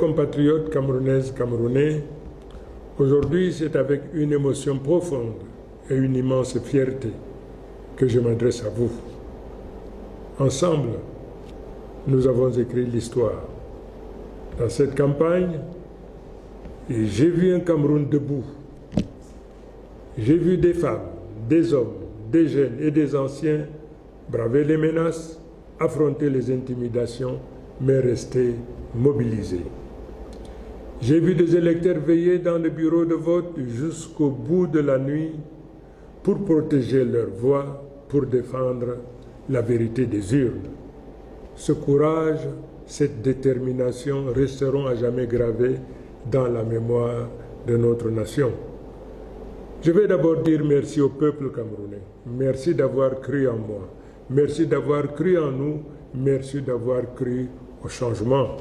compatriotes camerounaises, camerounais, aujourd'hui c'est avec une émotion profonde et une immense fierté que je m'adresse à vous. Ensemble, nous avons écrit l'histoire. Dans cette campagne, j'ai vu un Cameroun debout. J'ai vu des femmes, des hommes, des jeunes et des anciens braver les menaces, affronter les intimidations, mais rester mobilisés. J'ai vu des électeurs veiller dans le bureau de vote jusqu'au bout de la nuit pour protéger leur voix, pour défendre la vérité des urnes. Ce courage, cette détermination resteront à jamais gravés dans la mémoire de notre nation. Je vais d'abord dire merci au peuple camerounais. Merci d'avoir cru en moi. Merci d'avoir cru en nous. Merci d'avoir cru au changement.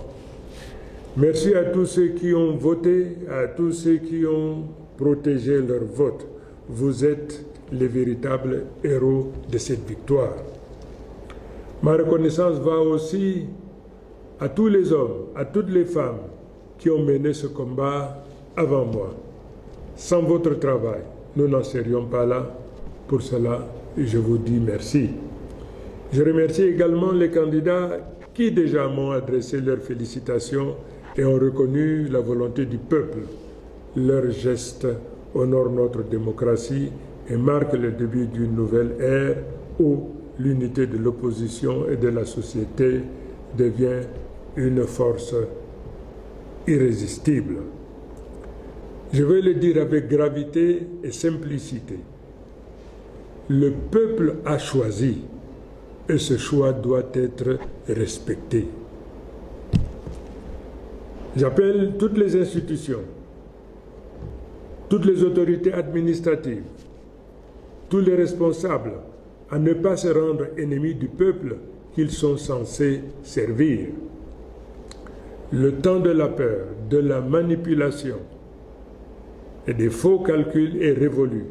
Merci à tous ceux qui ont voté, à tous ceux qui ont protégé leur vote. Vous êtes les véritables héros de cette victoire. Ma reconnaissance va aussi à tous les hommes, à toutes les femmes qui ont mené ce combat avant moi. Sans votre travail, nous n'en serions pas là. Pour cela, je vous dis merci. Je remercie également les candidats qui déjà m'ont adressé leurs félicitations et ont reconnu la volonté du peuple. Leurs gestes honorent notre démocratie et marquent le début d'une nouvelle ère où l'unité de l'opposition et de la société devient une force irrésistible. Je veux le dire avec gravité et simplicité. Le peuple a choisi et ce choix doit être respecté. J'appelle toutes les institutions, toutes les autorités administratives, tous les responsables à ne pas se rendre ennemis du peuple qu'ils sont censés servir. Le temps de la peur, de la manipulation et des faux calculs est révolu.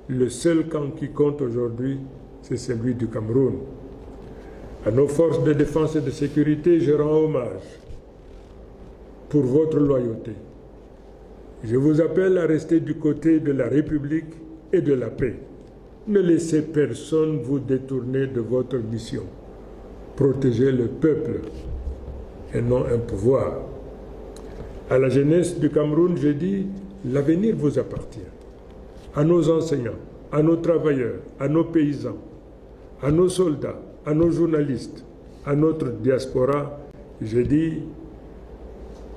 Le seul camp qui compte aujourd'hui, c'est celui du Cameroun. À nos forces de défense et de sécurité, je rends hommage pour votre loyauté. Je vous appelle à rester du côté de la République et de la paix. Ne laissez personne vous détourner de votre mission. Protégez le peuple et non un pouvoir. À la jeunesse du Cameroun, je dis, l'avenir vous appartient. À nos enseignants, à nos travailleurs, à nos paysans, à nos soldats, à nos journalistes, à notre diaspora, je dis,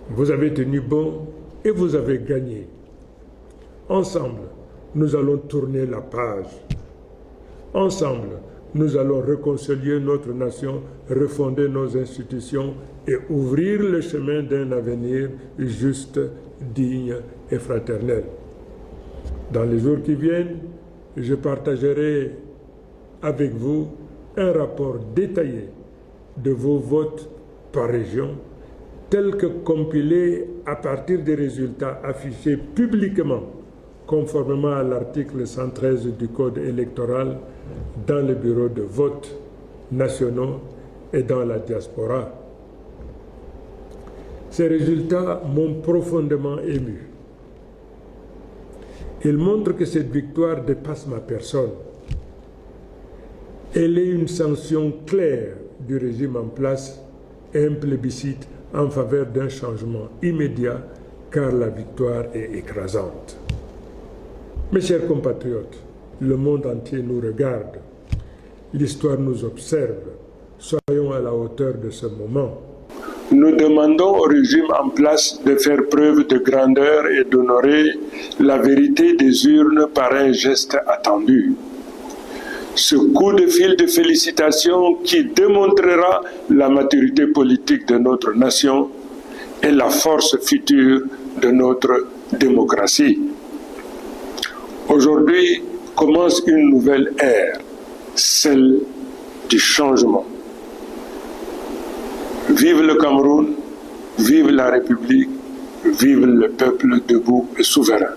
vous avez tenu bon et vous avez gagné. Ensemble, nous allons tourner la page. Ensemble, nous allons réconcilier notre nation, refonder nos institutions et ouvrir le chemin d'un avenir juste, digne et fraternel. Dans les jours qui viennent, je partagerai avec vous un rapport détaillé de vos votes par région, tel que compilé à partir des résultats affichés publiquement, conformément à l'article 113 du Code électoral, dans les bureaux de vote nationaux et dans la diaspora. Ces résultats m'ont profondément ému. Ils montrent que cette victoire dépasse ma personne. Elle est une sanction claire du régime en place et un plébiscite en faveur d'un changement immédiat, car la victoire est écrasante. Mes chers compatriotes, le monde entier nous regarde. L'histoire nous observe. Soyons à la hauteur de ce moment. Nous demandons au régime en place de faire preuve de grandeur et d'honorer la vérité des urnes par un geste attendu. Ce coup de fil de félicitations qui démontrera la maturité politique de notre nation et la force future de notre démocratie. Aujourd'hui commence une nouvelle ère, celle du changement. Vive le Cameroun, vive la République, vive le peuple debout et souverain.